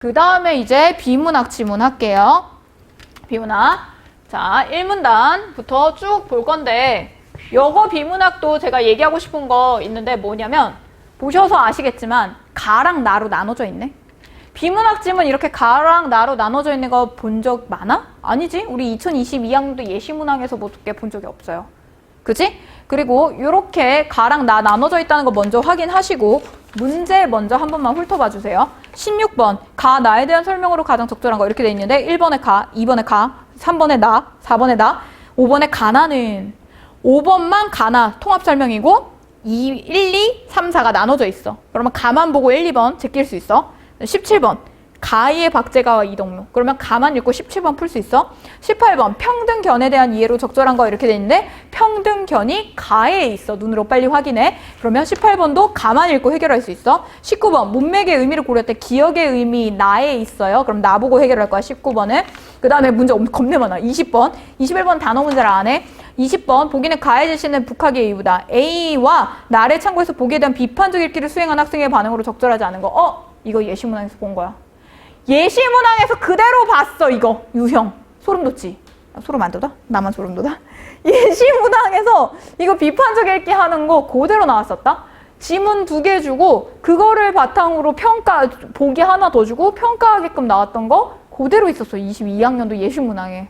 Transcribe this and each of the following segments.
그 다음에 이제 비문학 지문 할게요. 비문학. 자, 1문단부터 쭉 볼 건데 영어 비문학도 제가 얘기하고 싶은 거 있는데 뭐냐면 보셔서 아시겠지만 가랑 나로 나눠져 있네. 비문학 지문 이렇게 가랑 나로 나눠져 있는 거 본 적 많아? 아니지? 우리 2022학년도 예시문학에서 뭐 몇 개 본 적이 없어요. 그지? 그리고 이렇게 가랑 나 나눠져 있다는 거 먼저 확인하시고 문제 먼저 한 번만 훑어봐 주세요. 16번 가 나에 대한 설명으로 가장 적절한 거 이렇게 돼 있는데 1번에 가, 2번에 가, 3번에 나, 4번에 나, 5번에 가나는 5번만 가나 통합 설명이고 1, 2, 3, 4가 나눠져 있어. 그러면 가만 보고 1, 2번 제낄 수 있어. 17번 가의 박제가와 이동료. 그러면 가만 읽고 17번 풀 수 있어. 18번 평등견에 대한 이해로 적절한 거 이렇게 돼 있는데 평등견이 가에 있어. 눈으로 빨리 확인해. 그러면 18번도 가만 읽고 해결할 수 있어. 19번 문맥의 의미를 고려할 때 기억의 의미 나에 있어요. 그럼 나보고 해결할 거야 19번은. 그 다음에 문제 겁내 많아. 20번 21번 단어 문제를 안 해. 20번 보기는 가의 제시는 북학의 이유다. A와 나를 참고해서 보기에 대한 비판적 읽기를 수행한 학생의 반응으로 적절하지 않은 거. 이거 예시문항에서 본 거야. 예시문항에서 그대로 봤어. 이거 유형 소름 돋지? 소름 안 돋아? 나만 소름 돋아? 예시문항에서 이거 비판적 읽기 하는 거 그대로 나왔었다. 지문 2개 주고 그거를 바탕으로 평가 보기 하나 더 주고 평가하게끔 나왔던 거 그대로 있었어. 22학년도 예시문항에.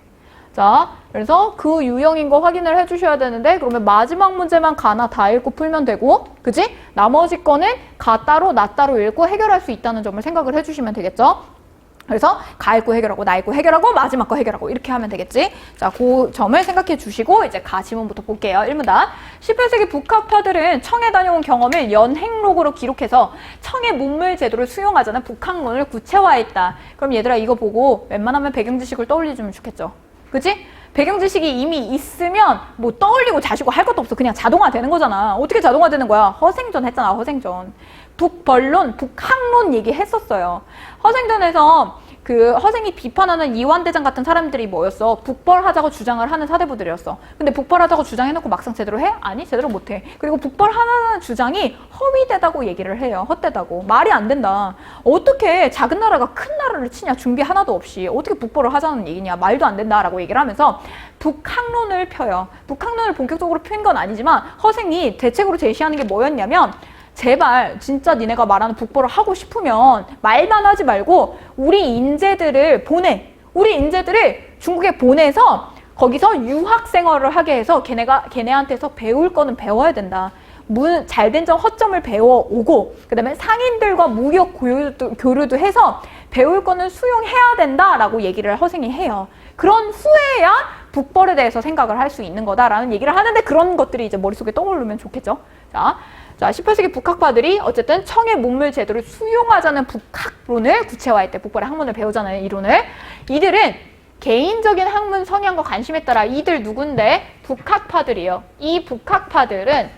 자, 그래서 그 유형인 거 확인을 해주셔야 되는데 그러면 마지막 문제만 가나 다 읽고 풀면 되고 그지? 나머지 거는 가 따로 나 따로 읽고 해결할 수 있다는 점을 생각을 해주시면 되겠죠? 그래서 가 읽고 해결하고 나 읽고 해결하고 마지막 거 해결하고 이렇게 하면 되겠지? 자, 그 점을 생각해 주시고 이제 가 지문부터 볼게요. 1문단. 18세기 북학파들은 청에 다녀온 경험을 연행록으로 기록해서 청의 문물 제도를 수용하자는 북학론을 구체화했다. 그럼 얘들아 이거 보고 웬만하면 배경지식을 떠올려주면 좋겠죠? 그치? 배경지식이 이미 있으면 뭐 떠올리고 자시고 할 것도 없어. 그냥 자동화 되는 거잖아. 어떻게 자동화 되는 거야? 허생전 했잖아. 허생전. 북벌론, 북학론 얘기했었어요. 허생전에서 그 허생이 비판하는 이완대장 같은 사람들이 뭐였어? 북벌하자고 주장을 하는 사대부들이었어. 근데 북벌하자고 주장해놓고 막상 제대로 해? 아니, 제대로 못해. 그리고 북벌하는 주장이 허위되다고 얘기를 해요. 헛되다고. 말이 안 된다. 어떻게 작은 나라가 큰 나라를 치냐? 준비 하나도 없이. 어떻게 북벌을 하자는 얘기냐? 말도 안 된다라고 얘기를 하면서 북학론을 펴요. 북학론을 본격적으로 핀 건 아니지만 허생이 대책으로 제시하는 게 뭐였냐면 제발 진짜 니네가 말하는 북벌을 하고 싶으면 말만 하지 말고 우리 인재들을 보내. 우리 인재들을 중국에 보내서 거기서 유학생활을 하게 해서 걔네한테서 배울 거는 배워야 된다. 잘된 점 허점을 배워오고 그 다음에 상인들과 무역 교류도 해서 배울 거는 수용해야 된다라고 얘기를 허생이 해요. 그런 후에야 북벌에 대해서 생각을 할 수 있는 거다라는 얘기를 하는데 그런 것들이 이제 머릿속에 떠오르면 좋겠죠. 자, 18세기 북학파들이 어쨌든 청의 문물 제도를 수용하자는 북학론을 구체화할 때 북벌의 학문을 배우자는 이론을 이들은 개인적인 학문 성향과 관심에 따라 이들 누군데? 북학파들이에요. 이 북학파들은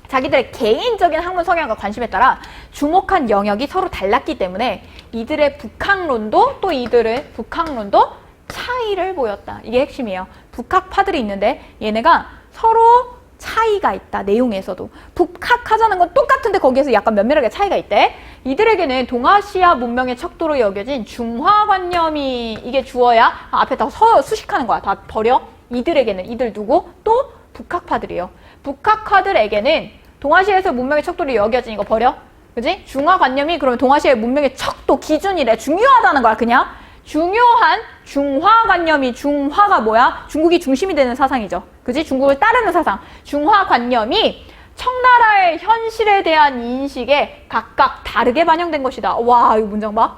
자기들의 개인적인 학문 성향과 관심에 따라 주목한 영역이 서로 달랐기 때문에 이들의 북학론도 또 이들의 북학론도 차이를 보였다. 이게 핵심이에요. 북학파들이 있는데 얘네가 서로 차이가 있다. 내용에서도. 북학하자는 건 똑같은데 거기에서 약간 면밀하게 차이가 있대. 이들에게는 동아시아 문명의 척도로 여겨진 중화관념이 이게 주어야 앞에다 수식하는 거야. 다 버려. 이들에게는 이들 누구? 또 북학파들이에요. 북학파들에게는 동아시아에서 문명의 척도로 여겨진 이거 버려. 그지? 중화관념이 그러면 동아시아의 문명의 척도 기준이래. 중요하다는 거야. 그냥. 중요한 중화관념이 중화가 뭐야? 중국이 중심이 되는 사상이죠. 그지? 중국을 따르는 사상. 중화관념이 청나라의 현실에 대한 인식에 각각 다르게 반영된 것이다. 와, 이 문장 봐.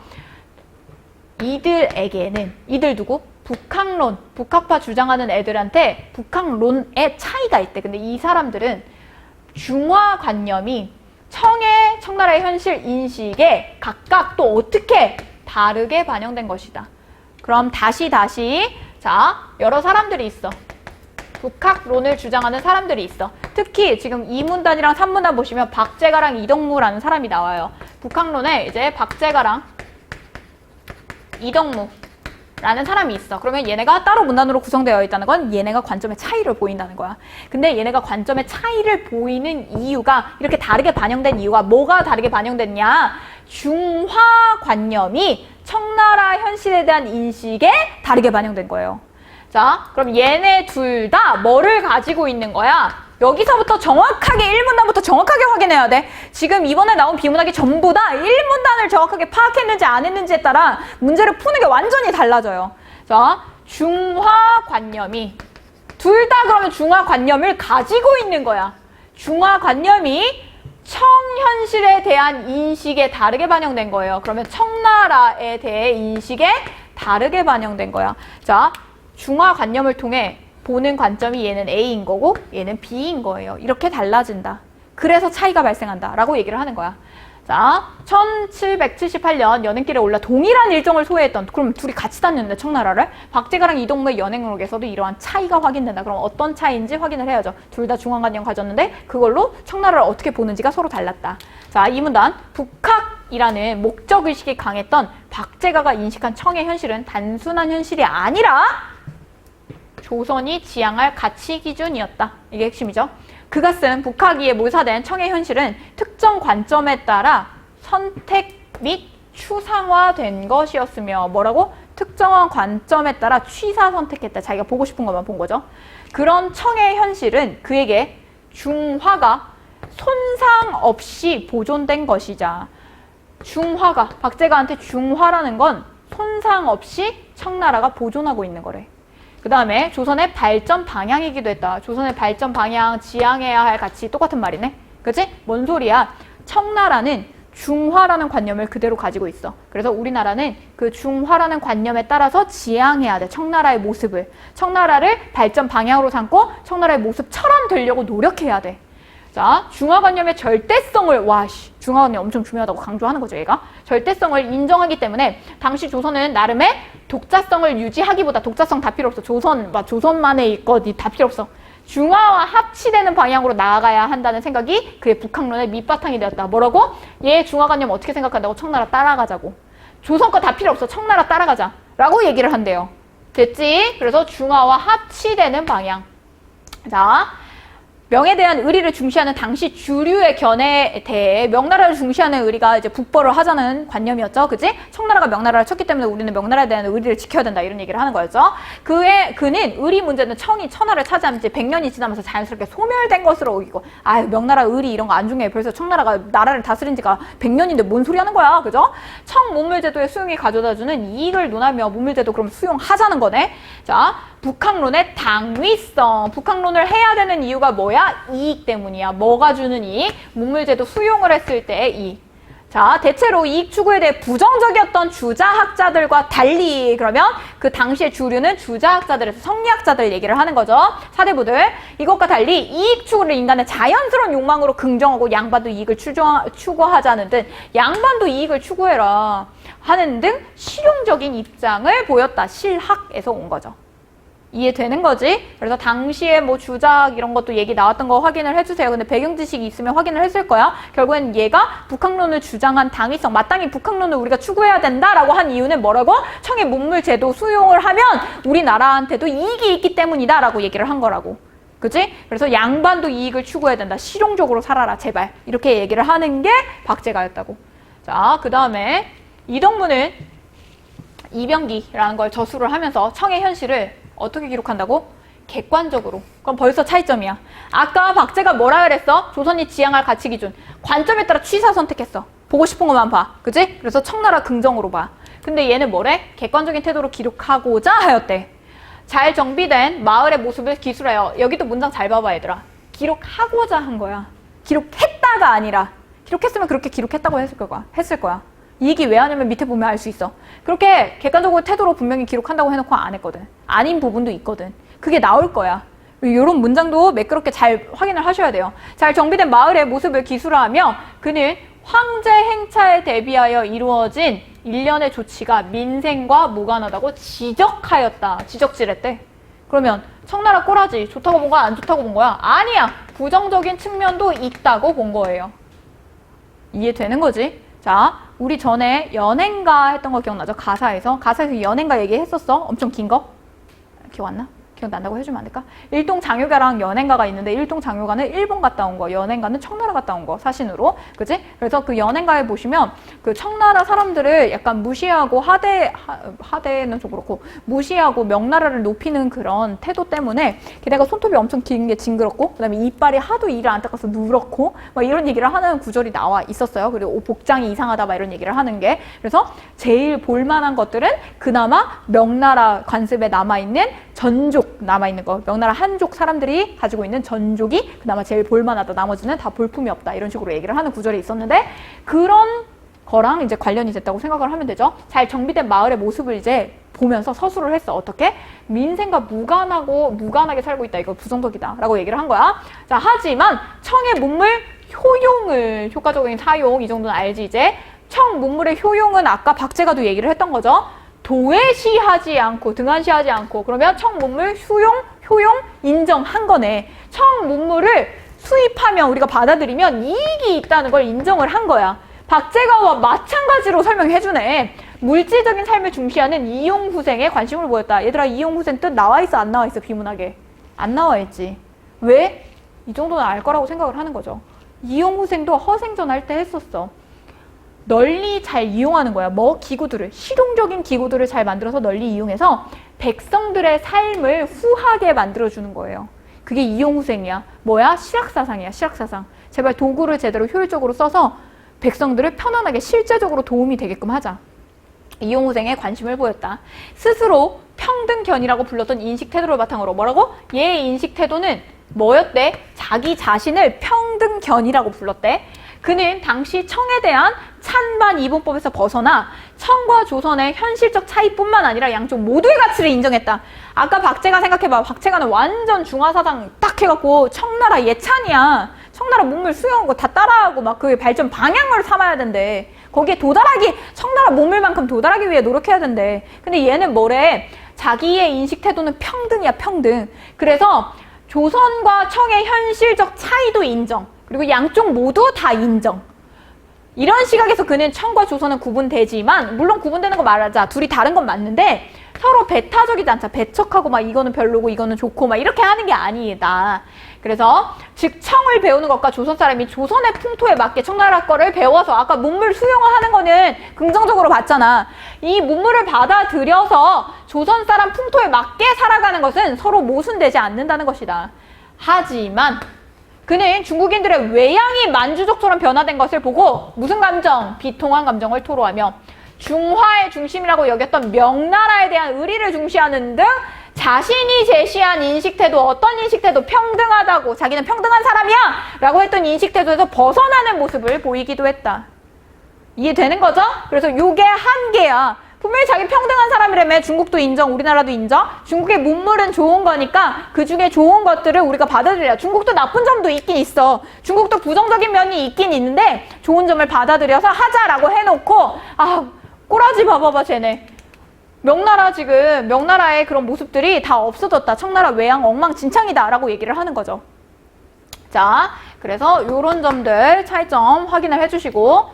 이들에게는 이들 누구? 북학론, 북학파 주장하는 애들한테 북학론의 차이가 있대. 근데 이 사람들은 중화관념이 청나라의 현실 인식에 각각 또 어떻게 다르게 반영된 것이다. 그럼 다시 자, 여러 사람들이 있어. 북학론을 주장하는 사람들이 있어. 특히 지금 2문단이랑 3문단 보시면 박제가랑 이덕무라는 사람이 나와요. 북학론에 이제 박제가랑 이덕무라는 사람이 있어. 그러면 얘네가 따로 문단으로 구성되어 있다는 건 얘네가 관점의 차이를 보인다는 거야. 근데 얘네가 관점의 차이를 보이는 이유가 이렇게 다르게 반영된 이유가 뭐가 다르게 반영됐냐? 중화관념이 청나라 현실에 대한 인식에 다르게 반영된 거예요. 자, 그럼 얘네 둘 다 뭐를 가지고 있는 거야? 여기서부터 정확하게 1문단부터 정확하게 확인해야 돼. 지금 이번에 나온 비문학이 전부 다 1문단을 정확하게 파악했는지 안 했는지에 따라 문제를 푸는 게 완전히 달라져요. 자, 중화관념이 둘 다 그러면 중화관념을 가지고 있는 거야. 중화관념이 청현실에 대한 인식에 다르게 반영된 거예요. 그러면 청나라에 대해 인식에 다르게 반영된 거야. 자, 중화관념을 통해 보는 관점이 얘는 A인 거고 얘는 B인 거예요. 이렇게 달라진다. 그래서 차이가 발생한다 라고 얘기를 하는 거야. 자, 1778년 연행길에 올라 동일한 일정을 소외했던, 그럼 둘이 같이 다녔는데 청나라를 박제가랑 이동무의 연행록에서도 이러한 차이가 확인된다. 그럼 어떤 차이인지 확인을 해야죠. 둘 다 중화관념 가졌는데 그걸로 청나라를 어떻게 보는지가 서로 달랐다. 자, 이 문단 북학이라는 목적의식이 강했던 박제가가 인식한 청의 현실은 단순한 현실이 아니라 조선이 지향할 가치 기준이었다. 이게 핵심이죠. 그가 쓴 북학이에 묘사된 청의 현실은 특정 관점에 따라 선택 및 추상화된 것이었으며 뭐라고? 특정한 관점에 따라 취사 선택했다. 자기가 보고 싶은 것만 본 거죠. 그런 청의 현실은 그에게 중화가 손상 없이 보존된 것이자 중화가 박제가한테 중화라는 건 손상 없이 청나라가 보존하고 있는 거래. 그 다음에 조선의 발전 방향이기도 했다. 조선의 발전 방향, 지향해야 할 가치 똑같은 말이네. 그치? 뭔 소리야? 청나라는 중화라는 관념을 그대로 가지고 있어. 그래서 우리나라는 그 중화라는 관념에 따라서 지향해야 돼. 청나라의 모습을. 청나라를 발전 방향으로 삼고 청나라의 모습처럼 되려고 노력해야 돼. 자, 중화관념의 절대성을, 중화관념 엄청 중요하다고 강조하는 거죠, 얘가. 절대성을 인정하기 때문에 당시 조선은 나름의 독자성을 유지하기보다 독자성 다 필요 없어. 조선만의 것 다 필요 없어. 중화와 합치되는 방향으로 나아가야 한다는 생각이 그의 북학론의 밑바탕이 되었다. 뭐라고? 얘 중화관념 어떻게 생각한다고? 청나라 따라가자고. 조선 거 다 필요 없어. 청나라 따라가자. 라고 얘기를 한대요. 됐지? 그래서 중화와 합치되는 방향. 자, 명에 대한 의리를 중시하는 당시 주류의 견해에 대해 명나라를 중시하는 의리가 이제 북벌을 하자는 관념이었죠. 그지? 청나라가 명나라를 쳤기 때문에 우리는 명나라에 대한 의리를 지켜야 된다. 이런 얘기를 하는 거였죠. 그는 의리 문제는 청이 천하를 차지하면 이제 100년이 지나면서 자연스럽게 소멸된 것으로 여기고, 명나라 의리 이런 거 안 중요해. 벌써 청나라가 나라를 다스린 지가 100년인데 뭔 소리 하는 거야. 그죠? 청 문물제도의 수용이 가져다주는 이익을 논하며 문물제도 그럼 수용하자는 거네. 자, 북학론의 당위성. 북학론을 해야 되는 이유가 뭐야? 이익 때문이야. 뭐가 주는 이익? 문물제도 수용을 했을 때의 이익. 자, 대체로 이익 추구에 대해 부정적이었던 주자학자들과 달리, 그러면 그 당시의 주류는 주자학자들에서 성리학자들 얘기를 하는 거죠. 사대부들. 이것과 달리 이익 추구를 인간의 자연스러운 욕망으로 긍정하고 양반도 이익을 추구하자는 등 양반도 이익을 추구해라 하는 등 실용적인 입장을 보였다. 실학에서 온 거죠. 이해되는 거지? 그래서 당시에 뭐 주작 이런 것도 얘기 나왔던 거 확인을 해주세요. 근데 배경 지식이 있으면 확인을 했을 거야. 결국엔 얘가 북학론을 주장한 당위성, 마땅히 북학론을 우리가 추구해야 된다라고 한 이유는 뭐라고? 청의 문물제도 수용을 하면 우리나라한테도 이익이 있기 때문이다 라고 얘기를 한 거라고. 그치? 그래서 양반도 이익을 추구해야 된다. 실용적으로 살아라 제발. 이렇게 얘기를 하는 게 박제가였다고. 자, 그 다음에 이덕무는 이병기라는 걸 저수를 하면서 청의 현실을 어떻게 기록한다고? 객관적으로. 그럼 벌써 차이점이야. 아까 박제가 뭐라 그랬어? 조선이 지향할 가치 기준. 관점에 따라 취사 선택했어. 보고 싶은 것만 봐. 그치? 그래서 청나라 긍정으로 봐. 근데 얘는 뭐래? 객관적인 태도로 기록하고자 하였대. 잘 정비된 마을의 모습을 기술하여. 여기도 문장 잘 봐봐 얘들아. 기록하고자 한 거야. 기록했다가 아니라. 기록했으면 그렇게 기록했다고 했을 거야. 이 얘기 왜 하냐면 밑에 보면 알 수 있어. 그렇게 객관적으로 태도로 분명히 기록한다고 해놓고 안 했거든. 아닌 부분도 있거든. 그게 나올 거야. 이런 문장도 매끄럽게 잘 확인을 하셔야 돼요. 잘 정비된 마을의 모습을 기술화하며 그는 황제 행차에 대비하여 이루어진 일련의 조치가 민생과 무관하다고 지적하였다. 지적질했대. 그러면 청나라 꼬라지 좋다고 본 거야? 안 좋다고 본 거야? 아니야. 부정적인 측면도 있다고 본 거예요. 이해되는 거지? 자, 우리 전에 연행가 했던 거 기억나죠? 가사에서 연행가 얘기했었어. 엄청 긴 거. 기억 안 나? 기억난다고 해주면 안 될까? 일동장효가랑 연행가가 있는데 일동장효가는 일본 갔다 온 거, 연행가는 청나라 갔다 온 거, 사신으로. 그치? 그래서 그 연행가에 보시면 그 청나라 사람들을 약간 무시하고 하대는 좀 그렇고 무시하고 명나라를 높이는 그런 태도 때문에 게다가 손톱이 엄청 긴 게 징그럽고 그다음에 이빨이 하도 이를 안 닦아서 누렇고 막 이런 얘기를 하는 구절이 나와 있었어요. 그리고 복장이 이상하다 막 이런 얘기를 하는 게. 그래서 제일 볼만한 것들은 그나마 명나라 관습에 남아있는 전족 남아있는 거, 명나라 한족 사람들이 가지고 있는 전족이 그나마 제일 볼만하다. 나머지는 다 볼품이 없다. 이런 식으로 얘기를 하는 구절이 있었는데 그런 거랑 이제 관련이 됐다고 생각을 하면 되죠. 잘 정비된 마을의 모습을 이제 보면서 서술을 했어. 어떻게? 민생과 무관하게 살고 있다. 이거 부정적이다. 라고 얘기를 한 거야. 자, 하지만 청의 문물 효용을, 효과적인 사용, 이 정도는 알지 이제. 청 문물의 효용은 아까 박제가도 얘기를 했던 거죠. 도외시하지 않고, 등한시하지 않고, 그러면 청 문물 효용 인정한 거네. 청 문물을 수입하면 우리가 받아들이면 이익이 있다는 걸 인정을 한 거야. 박제가와 마찬가지로 설명해주네. 물질적인 삶을 중시하는 이용후생에 관심을 보였다. 얘들아, 이용후생 뜻 나와 있어, 안 나와 있어? 비문학에. 안 나와 있지. 왜? 이 정도는 알 거라고 생각을 하는 거죠. 이용후생도 허생전 할 때 했었어. 널리 잘 이용하는 거야. 기구들을, 실용적인 기구들을 잘 만들어서 널리 이용해서 백성들의 삶을 후하게 만들어주는 거예요. 그게 이용후생이야. 뭐야? 실학사상이야, 실학사상. 제발 도구를 제대로 효율적으로 써서 백성들을 편안하게 실제적으로 도움이 되게끔 하자. 이용후생에 관심을 보였다. 스스로 평등견이라고 불렀던 인식태도를 바탕으로 뭐라고? 얘의 인식태도는 뭐였대? 자기 자신을 평등견이라고 불렀대. 그는 당시 청에 대한 찬반 이분법에서 벗어나 청과 조선의 현실적 차이뿐만 아니라 양쪽 모두의 가치를 인정했다. 아까 박제가 생각해봐. 박제가는 완전 중화사상 딱 해갖고 청나라 예찬이야. 청나라 문물 수용한 거 다 따라하고 막 그 발전 방향을 삼아야 된대. 거기에 청나라 문물만큼 도달하기 위해 노력해야 된대. 근데 얘는 뭐래? 자기의 인식 태도는 평등이야, 평등. 그래서 조선과 청의 현실적 차이도 인정. 그리고 양쪽 모두 다 인정. 이런 시각에서 그는 청과 조선은 구분되지만, 물론 구분되는 거 말하자. 둘이 다른 건 맞는데 서로 배타적이지 않자. 배척하고 막 이거는 별로고 이거는 좋고 막 이렇게 하는 게 아니다. 그래서 즉 청을 배우는 것과 조선 사람이 조선의 풍토에 맞게 청나라 거를 배워서 아까 문물 수용하는 거는 긍정적으로 봤잖아. 이 문물을 받아들여서 조선 사람 풍토에 맞게 살아가는 것은 서로 모순되지 않는다는 것이다. 하지만 그는 중국인들의 외양이 만주족처럼 변화된 것을 보고 무슨 감정? 비통한 감정을 토로하며 중화의 중심이라고 여겼던 명나라에 대한 의리를 중시하는 등 자신이 제시한 인식태도, 어떤 인식태도? 평등하다고, 자기는 평등한 사람이야! 라고 했던 인식태도에서 벗어나는 모습을 보이기도 했다. 이해되는 거죠? 그래서 요게 한계야. 분명히 자기 평등한 사람이라며. 중국도 인정, 우리나라도 인정. 중국의 문물은 좋은 거니까 그 중에 좋은 것들을 우리가 받아들여야. 중국도 나쁜 점도 있긴 있어. 중국도 부정적인 면이 있긴 있는데 좋은 점을 받아들여서 하자라고 해놓고, 꼬라지 봐봐봐 쟤네. 명나라의 그런 모습들이 다 없어졌다. 청나라 외양 엉망진창이다 라고 얘기를 하는 거죠. 자, 그래서 요런 점들 차이점 확인을 해주시고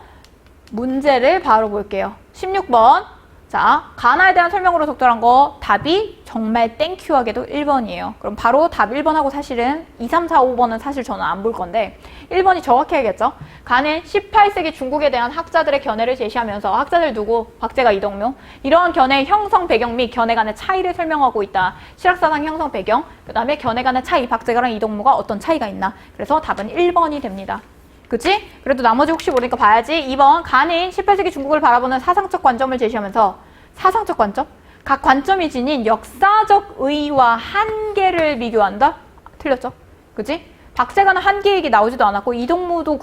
문제를 바로 볼게요. 16번. 자, 가나에 대한 설명으로 적절한 거 답이 정말 땡큐하게도 1번이에요. 그럼 바로 답 1번하고 사실은 2, 3, 4, 5번은 사실 저는 안 볼 건데 1번이 정확해야겠죠. 가는 18세기 중국에 대한 학자들의 견해를 제시하면서 학자들 누구? 박제가, 이동묘. 이러한 견해의 형성 배경 및 견해 간의 차이를 설명하고 있다. 실학사상 형성 배경, 그 다음에 견해 간의 차이, 박제가랑 이동묘가 어떤 차이가 있나. 그래서 답은 1번이 됩니다. 그치? 그래도 나머지 혹시 모르니까 봐야지. 2번, 가는 18세기 중국을 바라보는 사상적 관점을 제시하면서 사상적 관점? 각 관점이 지닌 역사적 의의와 한계를 비교한다? 틀렸죠? 그치? 박제가는 한계 얘기 나오지도 않았고 이동무도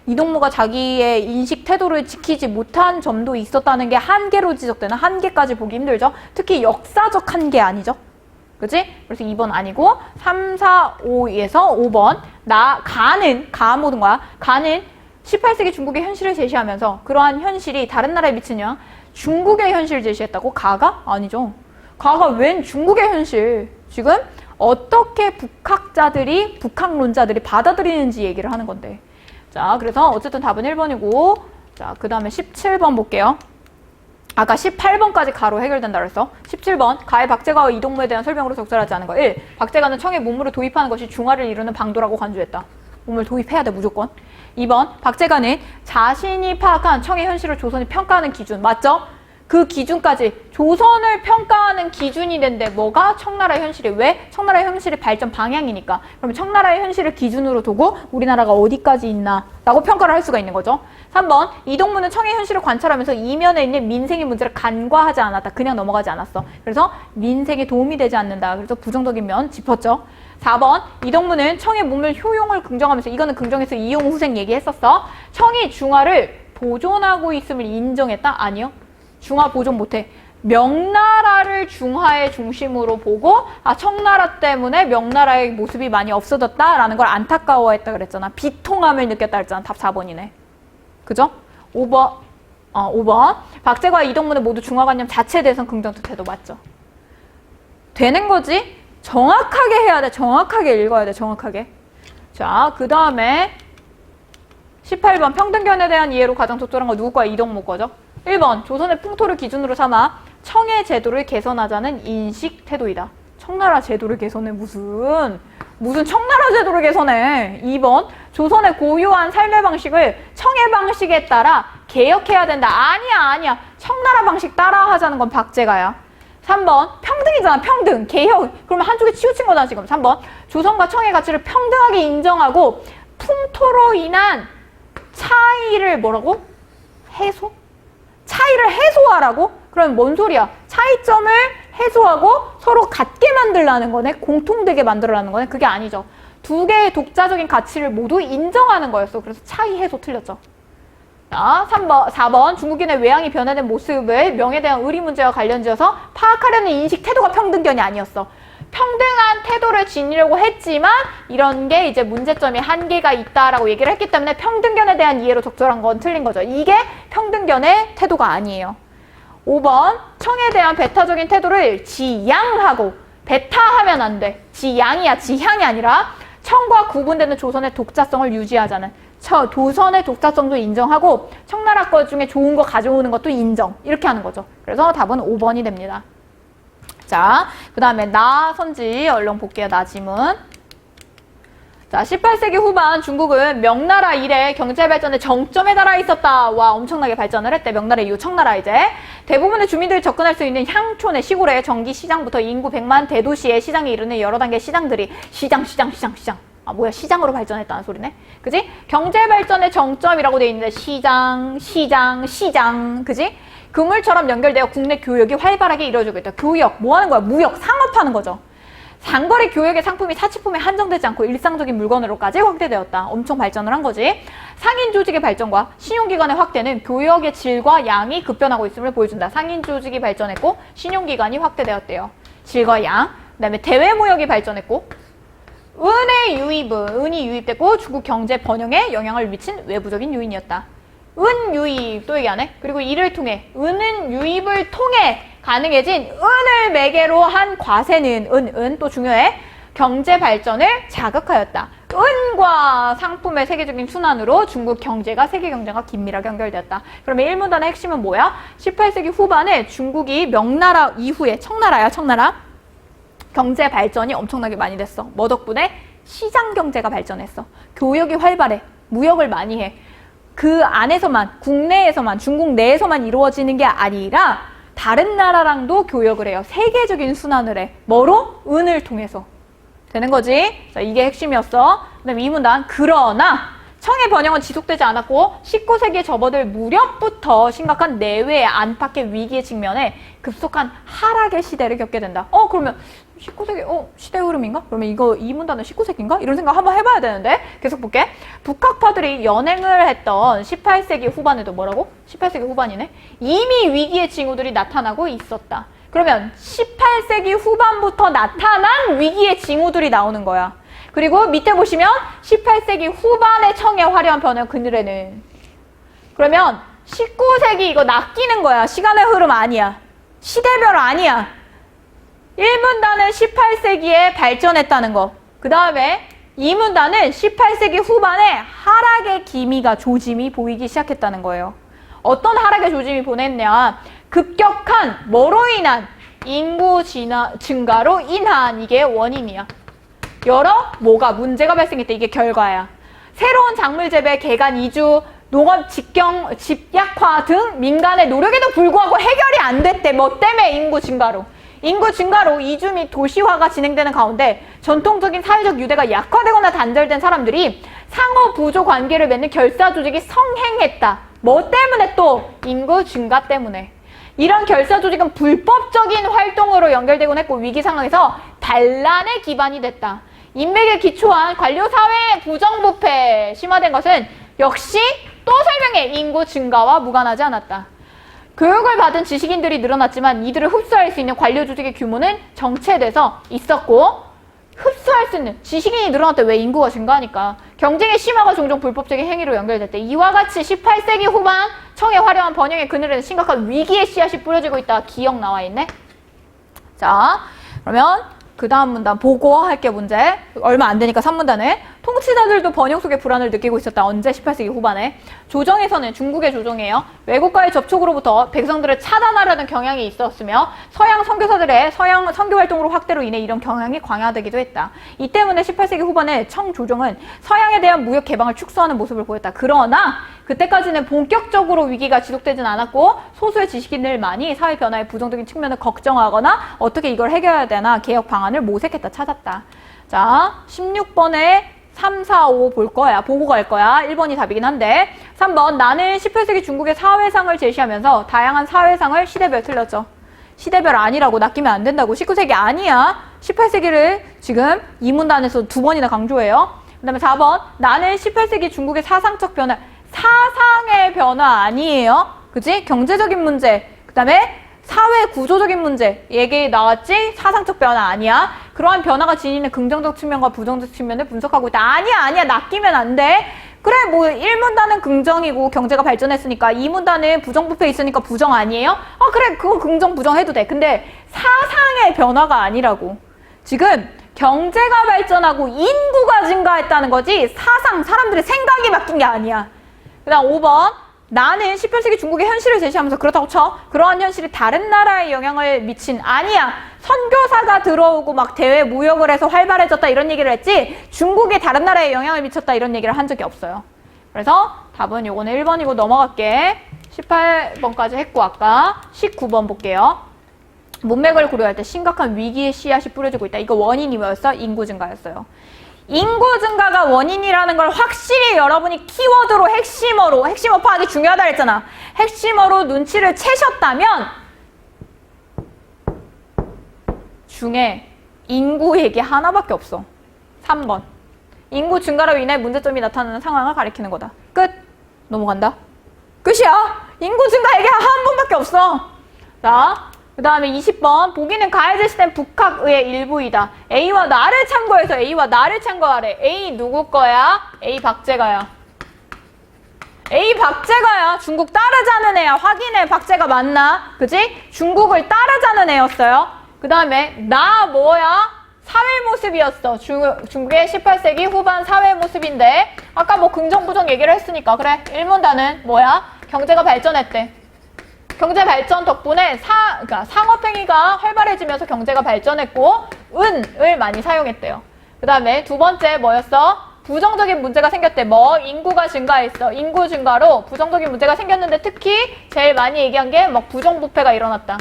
이동무가 자기의 인식 태도를 지키지 못한 점도 있었다는 게 한계로 지적되는, 한계까지 보기 힘들죠? 특히 역사적 한계 아니죠? 그치? 그래서 2번 아니고 3, 4, 5에서 5번 모든 거야. 가는 18세기 중국의 현실을 제시하면서 그러한 현실이 다른 나라에 미치는 영향, 중국의 현실을 제시했다고? 가가? 아니죠. 가가 웬 중국의 현실. 지금 어떻게 북학론자들이 받아들이는지 얘기를 하는 건데. 자, 그래서 어쨌든 답은 1번이고, 자, 그 다음에 17번 볼게요. 아까 18번까지 가로 해결된다 그랬어. 17번 가의 박제가와 이동무에 대한 설명으로 적절하지 않은 거. 1. 박제가는 청에 문물을 도입하는 것이 중화를 이루는 방도라고 간주했다. 문물 도입해야 돼 무조건. 2번 박제가는 자신이 파악한 청의 현실을 조선이 평가하는 기준. 맞죠? 그 기준까지 조선을 평가하는 기준이 된데 뭐가 청나라의 현실이 왜? 청나라의 현실의 발전 방향이니까. 그럼 청나라의 현실을 기준으로 두고 우리나라가 어디까지 있나 라고 평가를 할 수가 있는 거죠. 3번 이동무는 청의 현실을 관찰하면서 이면에 있는 민생의 문제를 간과하지 않았다. 그냥 넘어가지 않았어. 그래서 민생에 도움이 되지 않는다. 그래서 부정적인 면 짚었죠. 4번 이동무는 청의 문물 효용을 긍정하면서 이거는 긍정해서 이용 후생 얘기했었어. 청이 중화를 보존하고 있음을 인정했다? 아니요. 중화 보존 못해. 명나라를 중화의 중심으로 보고 청나라 때문에 명나라의 모습이 많이 없어졌다라는 걸 안타까워했다 그랬잖아. 비통함을 느꼈다 그랬잖아. 답 4번이네. 그죠? 5번 박제가와 이동무는 모두 중화관념 자체에 대해서는 긍정적 태도. 맞죠? 되는 거지? 정확하게 해야 돼. 정확하게 읽어야 돼. 정확하게. 자, 그 다음에 18번 평등견에 대한 이해로 가장 적절한 거 누구 거야? 이동무 거죠? 1번 조선의 풍토를 기준으로 삼아 청의 제도를 개선하자는 인식 태도이다. 청나라 제도를 개선해 무슨 청나라 제도를 개선해. 2번 조선의 고유한 삶의 방식을 청의 방식에 따라 개혁해야 된다. 아니야. 청나라 방식 따라 하자는 건 박제가야. 3번 평등이잖아. 평등. 개혁. 그러면 한쪽에 치우친 거잖아 지금. 3번 조선과 청의 가치를 평등하게 인정하고 풍토로 인한 차이를 뭐라고? 해소? 차이를 해소하라고? 그럼 뭔 소리야? 차이점을 해소하고 서로 같게 만들라는 거네? 공통되게 만들어라는 거네? 그게 아니죠. 두 개의 독자적인 가치를 모두 인정하는 거였어. 그래서 차이 해소 틀렸죠. 자, 4번 중국인의 외양이 변화된 모습을 명에 대한 의리 문제와 관련지어서 파악하려는 인식 태도가 평등견이 아니었어. 평등한 태도를 지니려고 했지만 이런 게 이제 문제점이 한계가 있다라고 얘기를 했기 때문에 평등견에 대한 이해로 적절한 건 틀린 거죠. 이게 평등견의 태도가 아니에요. 5번 청에 대한 배타적인 태도를 지양하고 배타하면 안 돼. 지양이야. 지향이 아니라 청과 구분되는 조선의 독자성을 유지하자는 조선의 독자성도 인정하고 청나라 것 중에 좋은 거 가져오는 것도 인정. 이렇게 하는 거죠. 그래서 답은 5번이 됩니다. 자, 그 다음에 나 선지 얼른 볼게요. 나 지문. 자, 18세기 후반 중국은 명나라 이래 경제발전의 정점에 달아 있었다. 와, 엄청나게 발전을 했대. 명나라 이후 청나라 이제. 대부분의 주민들이 접근할 수 있는 향촌의 시골의 정기 시장부터 인구 100만 대도시의 시장에 이르는 여러 단계의 시장들이 시장. 아, 뭐야, 시장으로 발전했다는 소리네. 그지? 경제발전의 정점이라고 돼 있는데 시장. 그지? 그물처럼 연결되어 국내 교역이 활발하게 이루어지고 있다. 교역, 뭐 하는 거야? 무역, 상업하는 거죠. 장거리 교역의 상품이 사치품에 한정되지 않고 일상적인 물건으로까지 확대되었다. 엄청 발전을 한 거지. 상인 조직의 발전과 신용기관의 확대는 교역의 질과 양이 급변하고 있음을 보여준다. 상인 조직이 발전했고 신용기관이 확대되었대요. 질과 양. 그 다음에 대외무역이 발전했고 은이 유입됐고 중국 경제 번영에 영향을 미친 외부적인 요인이었다. 은 유입 또 얘기하네. 그리고 이를 통해 은은 유입을 통해 가능해진 은을 매개로 한 과세는 은 또 중요해. 경제 발전을 자극하였다. 은과 상품의 세계적인 순환으로 중국 경제가 세계 경제가 긴밀하게 연결되었다. 그러면 1문단의 핵심은 뭐야? 18세기 후반에 중국이 명나라 이후에 청나라 경제 발전이 엄청나게 많이 됐어. 뭐 덕분에? 시장 경제가 발전했어. 교역이 활발해. 무역을 많이 해. 그 안에서만, 국내에서만, 중국 내에서만 이루어지는 게 아니라 다른 나라랑도 교역을 해요. 세계적인 순환을 해. 뭐로? 은을 통해서. 되는 거지? 자, 이게 핵심이었어. 그 다음에 이 문단. 그러나 청의 번영은 지속되지 않았고 19세기에 접어들 무렵부터 심각한 내외 안팎의 위기에 직면해 급속한 하락의 시대를 겪게 된다. 그러면 19세기 시대 흐름인가? 그러면 이 문단은 19세기인가? 이런 생각 한번 해봐야 되는데 계속 볼게. 북학파들이 연행을 했던 18세기 후반에도 뭐라고? 18세기 후반이네. 이미 위기의 징후들이 나타나고 있었다. 그러면 18세기 후반부터 나타난 위기의 징후들이 나오는 거야. 그리고 밑에 보시면 18세기 후반의 청의 화려한 변화 그늘에는. 그러면 19세기 이거 낚이는 거야. 시간의 흐름 아니야. 시대별 아니야. 1문단은 18세기에 발전했다는 거. 그 다음에 2문단은 18세기 후반에 하락의 기미가 조짐이 보이기 시작했다는 거예요. 어떤 하락의 조짐이 보냈냐. 급격한 뭐로 인한? 인구 증가로 인한 이게 원인이야. 여러 뭐가 문제가 발생했대. 이게 결과야. 새로운 작물 재배, 개간 이주, 농업 집약화 등 민간의 노력에도 불구하고 해결이 안 됐대. 뭐 때문에? 인구 증가로. 인구 증가로 이주 및 도시화가 진행되는 가운데 전통적인 사회적 유대가 약화되거나 단절된 사람들이 상호 부조 관계를 맺는 결사 조직이 성행했다. 뭐 때문에 또? 인구 증가 때문에. 이런 결사 조직은 불법적인 활동으로 연결되곤 했고 위기 상황에서 반란의 기반이 됐다. 인맥에 기초한 관료 사회의 부정부패 심화된 것은 역시 또 설명해. 인구 증가와 무관하지 않았다. 교육을 받은 지식인들이 늘어났지만 이들을 흡수할 수 있는 관료 조직의 규모는 정체돼서 있었고 흡수할 수 있는 지식인이 늘어났대. 왜? 인구가 증가하니까. 경쟁의 심화가 종종 불법적인 행위로 연결됐대. 이와 같이 18세기 후반 청의 화려한 번영의 그늘에는 심각한 위기의 씨앗이 뿌려지고 있다. 기억 나와 있네. 자, 그러면 그 다음 문단 보고 할게. 문제 얼마 안 되니까 3문단에 통치자들도 번영 속의 불안을 느끼고 있었다. 언제? 18세기 후반에. 조정에서는 중국의 조정이에요. 외국과의 접촉으로부터 백성들을 차단하려는 경향이 있었으며 서양 선교사들의 서양 선교 활동으로 확대로 인해 이런 경향이 강화되기도 했다. 이 때문에 18세기 후반에 청조정은 서양에 대한 무역 개방을 축소하는 모습을 보였다. 그러나 그때까지는 본격적으로 위기가 지속되진 않았고 소수의 지식인들만이 사회 변화의 부정적인 측면을 걱정하거나 어떻게 이걸 해결해야 되나 개혁 방안을 모색했다. 찾았다. 자, 16번에 3, 4, 5 볼 거야. 보고 갈 거야. 1번이 답이긴 한데 3번 나는 18세기 중국의 사회상을 제시하면서 다양한 사회상을 시대별 틀렸죠. 시대별 아니라고. 낚이면 안 된다고. 19세기 아니야. 18세기를 지금 이 문단에서 2번이나 강조해요. 그 다음에 4번 나는 18세기 중국의 사상적 변화, 사상의 변화 아니에요. 그치? 경제적인 문제, 그 다음에 사회 구조적인 문제 얘기 나왔지? 사상적 변화 아니야. 그러한 변화가 지니는 긍정적 측면과 부정적 측면을 분석하고 있다. 아니야. 낚이면 안 돼. 그래, 뭐 1문단은 긍정이고 경제가 발전했으니까 2문단은 부정부패 있으니까 부정 아니에요? 그래, 그거 긍정 부정 해도 돼. 근데 사상의 변화가 아니라고. 지금 경제가 발전하고 인구가 증가했다는 거지 사상, 사람들의 생각이 바뀐 게 아니야. 그 다음 5번 나는 18세기 중국의 현실을 제시하면서 그렇다고 쳐. 그러한 현실이 다른 나라에 영향을 미친. 아니야. 선교사가 들어오고 막 대외 무역을 해서 활발해졌다 이런 얘기를 했지 중국이 다른 나라에 영향을 미쳤다 이런 얘기를 한 적이 없어요. 그래서 답은 요거는 1번이고 넘어갈게. 18번까지 했고 아까 19번 볼게요. 문맥을 고려할 때 심각한 위기의 씨앗이 뿌려지고 있다. 이거 원인이 뭐였어? 인구 증가였어요. 인구 증가가 원인이라는 걸 확실히 여러분이 키워드로 핵심어 파악이 중요하다 했잖아. 핵심어로 눈치를 채셨다면 중에 인구 얘기 하나밖에 없어. 3번. 인구 증가로 인해 문제점이 나타나는 상황을 가리키는 거다. 끝. 넘어간다. 끝이야. 인구 증가 얘기 한 번밖에 없어. 자, 그 다음에 20번. 보기는 가해 제시된 북학의 일부이다. A와 나를 참고해서 A와 나를 참고하래. A 누구 거야? A 박재가야. A 박재가야. 중국 따르자는 애야. 확인해. 박재가 맞나? 그지? 중국을 따르자는 애였어요. 그 다음에 나 뭐야? 사회 모습이었어. 중국의 18세기 후반 사회 모습인데 아까 뭐 긍정 부정 얘기를 했으니까 그래. 1문단은 뭐야? 경제가 발전했대. 경제 발전 덕분에 그러니까 상업행위가 활발해지면서 경제가 발전했고 은을 많이 사용했대요. 그 다음에 두 번째 뭐였어? 부정적인 문제가 생겼대. 뭐? 인구가 증가했어. 인구 증가로 부정적인 문제가 생겼는데 특히 제일 많이 얘기한 게 막 부정부패가 일어났다.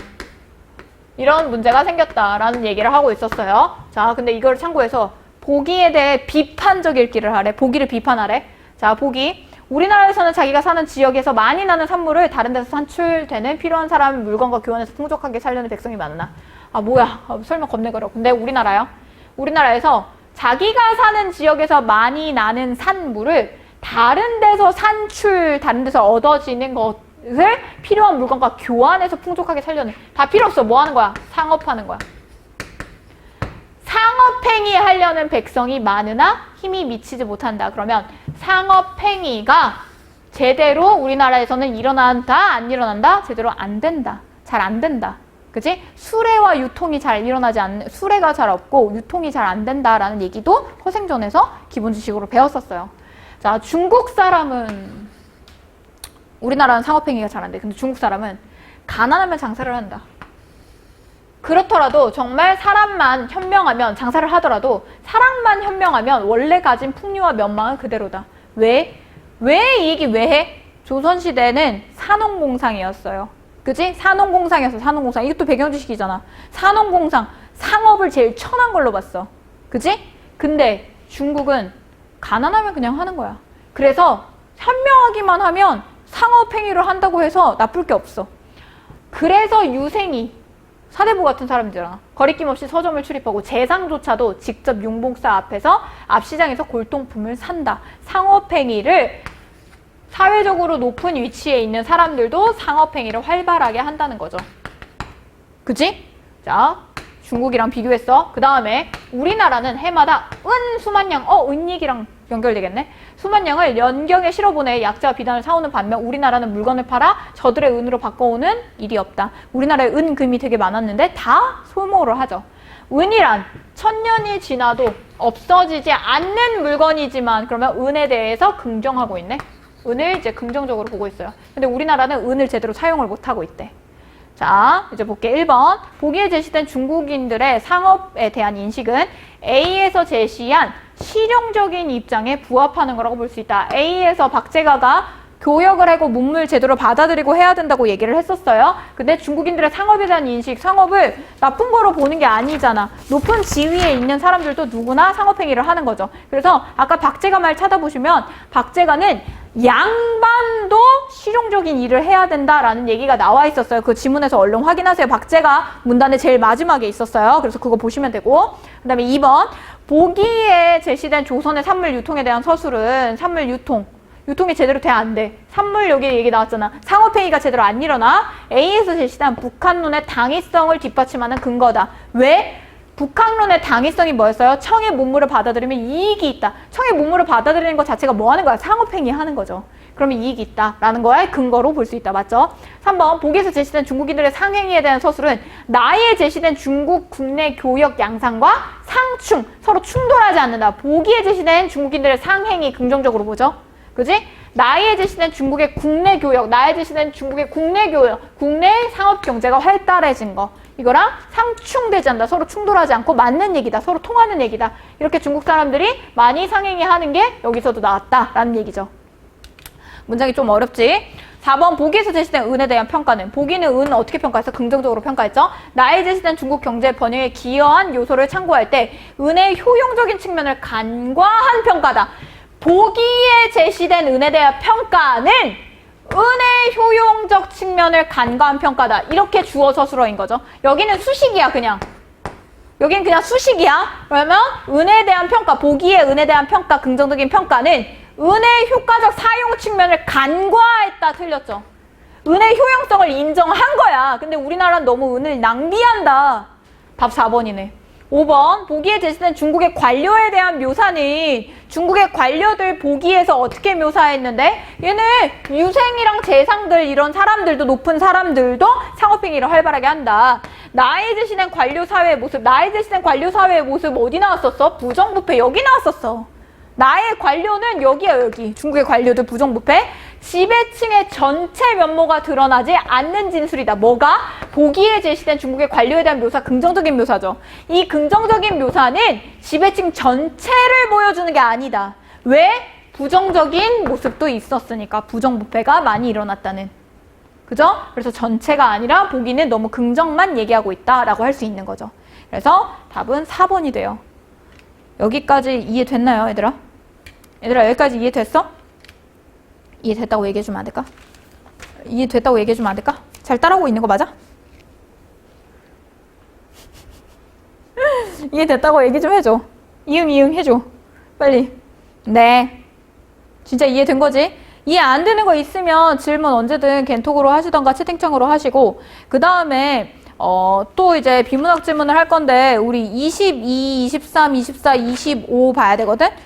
이런 문제가 생겼다라는 얘기를 하고 있었어요. 자, 근데 이걸 참고해서 보기에 대해 비판적 읽기를 하래. 보기를 비판하래. 자, 보기. 우리나라에서는 자기가 사는 지역에서 많이 나는 산물을 다른 데서 산출되는 필요한 사람 물건과 교환해서 풍족하게 살려는 백성이 많으나. 뭐야. 설명 겁내 걸어. 근데 우리나라에서 자기가 사는 지역에서 많이 나는 산물을 다른 데서 다른 데서 얻어지는 것을 필요한 물건과 교환해서 풍족하게 살려는. 다 필요 없어. 뭐 하는 거야? 상업하는 거야. 상업행위 하려는 백성이 많으나 힘이 미치지 못한다. 그러면 상업행위가 제대로 우리나라에서는 일어난다? 안 일어난다? 제대로 안 된다. 잘 안 된다. 그치? 수레와 유통이 잘 일어나지 않는, 수레가 잘 없고 유통이 잘 안 된다라는 얘기도 허생전에서 기본 지식으로 배웠었어요. 자, 중국 사람은 우리나라는 상업행위가 잘 안 돼. 근데 중국 사람은 가난하면 장사를 한다. 그렇더라도 정말 사람만 현명하면 장사를 하더라도 사람만 현명하면 원래 가진 풍류와 면망은 그대로다. 왜? 왜 이 얘기 왜 해? 조선시대는 산업공상이었어요. 그치? 산업공상이었어. 산업공상. 이것도 배경지식이잖아. 산업공상. 상업을 제일 천한 걸로 봤어. 그치? 근데 중국은 가난하면 그냥 하는 거야. 그래서 현명하기만 하면 상업행위를 한다고 해서 나쁠 게 없어. 그래서 유생이 사대부 같은 사람들이잖아. 거리낌 없이 서점을 출입하고 재상조차도 직접 융봉사 앞에서 앞시장에서 골동품을 산다. 상업행위를 사회적으로 높은 위치에 있는 사람들도 상업행위를 활발하게 한다는 거죠. 그치? 자, 중국이랑 비교했어. 그 다음에 우리나라는 해마다 은 수만 양, 은 얘기랑 연결되겠네. 수만 양을 연경에 실어보내 약자와 비단을 사오는 반면 우리나라는 물건을 팔아 저들의 은으로 바꿔오는 일이 없다. 우리나라에 은, 금이 되게 많았는데 다 소모를 하죠. 은이란 천년이 지나도 없어지지 않는 물건이지만 그러면 은에 대해서 긍정하고 있네. 은을 이제 긍정적으로 보고 있어요. 근데 우리나라는 은을 제대로 사용을 못하고 있대. 자, 이제 볼게. 1번. 보기에 제시된 중국인들의 상업에 대한 인식은 A에서 제시한 실용적인 입장에 부합하는 거라고 볼 수 있다. A에서 박제가가 교역을 하고 문물 제대로 받아들이고 해야 된다고 얘기를 했었어요. 근데 중국인들의 상업에 대한 인식, 상업을 나쁜 거로 보는 게 아니잖아. 높은 지위에 있는 사람들도 누구나 상업행위를 하는 거죠. 그래서 아까 박제가 말 찾아보시면 박제가는 양반도 실용적인 일을 해야 된다라는 얘기가 나와 있었어요. 그 지문에서 얼른 확인하세요. 박제가 문단의 제일 마지막에 있었어요. 그래서 그거 보시면 되고. 그 다음에 2번. 보기에 제시된 조선의 산물 유통에 대한 서술은 산물 유통이 제대로 돼 안 돼. 산물 여기 얘기 나왔잖아. 상업행위가 제대로 안 일어나. A에서 제시된 북한론의 당위성을 뒷받침하는 근거다. 왜? 북한론의 당위성이 뭐였어요? 청의 문물을 받아들이면 이익이 있다. 청의 문물을 받아들이는 것 자체가 뭐 하는 거야? 상업행위 하는 거죠. 그러면 이익이 있다라는 거에 근거로 볼 수 있다. 맞죠? 3번 보기에서 제시된 중국인들의 상행위에 대한 서술은 나에 제시된 중국 국내 교역 양상과 상충, 서로 충돌하지 않는다. 보기에 제시된 중국인들의 상행위 긍정적으로 보죠. 그지? 나에 제시된 중국의 국내 교역, 나에 제시된 중국의 국내 교역, 국내 상업 경제가 활달해진 거. 이거랑 상충되지 않는다. 서로 충돌하지 않고 맞는 얘기다. 서로 통하는 얘기다. 이렇게 중국 사람들이 많이 상행위 하는 게 여기서도 나왔다라는 얘기죠. 문장이 좀 어렵지? 4번 보기에서 제시된 은에 대한 평가는 보기는 은 어떻게 평가했어? 긍정적으로 평가했죠? 나에 제시된 중국 경제 번영에 기여한 요소를 참고할 때 은의 효용적인 측면을 간과한 평가다. 보기에 제시된 은에 대한 평가는 은의 효용적 측면을 간과한 평가다. 이렇게 주어 서술어인 거죠. 여기는 수식이야 그냥. 여긴 그냥 수식이야. 그러면 은에 대한 평가, 보기에 은에 대한 평가, 긍정적인 평가는 은의 효과적 사용 측면을 간과했다. 틀렸죠. 은의 효용성을 인정한 거야. 근데 우리나라는 너무 은을 낭비한다. 답 4번이네. 5번 보기에 제시된 중국의 관료에 대한 묘사는 중국의 관료들 보기에서 어떻게 묘사했는데 얘는 유생이랑 재상들 이런 사람들도 높은 사람들도 상업행위를 활발하게 한다. 나에 제시된 관료 사회의 모습, 나에 제시된 관료 사회의 모습 어디 나왔었어? 부정부패 여기 나왔었어. 나의 관료는 여기야 여기. 중국의 관료들 부정부패. 지배층의 전체 면모가 드러나지 않는 진술이다. 뭐가? 보기에 제시된 중국의 관료에 대한 묘사, 긍정적인 묘사죠. 이 긍정적인 묘사는 지배층 전체를 보여주는 게 아니다. 왜? 부정적인 모습도 있었으니까. 부정부패가 많이 일어났다는. 그죠? 그래서 전체가 아니라 보기는 너무 긍정만 얘기하고 있다라고 할 수 있는 거죠. 그래서 답은 4번이 돼요. 여기까지 이해됐나요, 얘들아? 얘들아, 여기까지 이해됐어? 이해됐다고 얘기해주면 안 될까? 이해됐다고 얘기해주면 안 될까? 잘 따라오고 있는 거 맞아? 이해됐다고 얘기 좀 해줘. 이응 해줘. 빨리. 네. 진짜 이해된 거지? 이해 안 되는 거 있으면 질문 언제든 겐톡으로 하시던가 채팅창으로 하시고 그 다음에 또 이제 비문학 질문을 할 건데 우리 22, 23, 24, 25 봐야 되거든?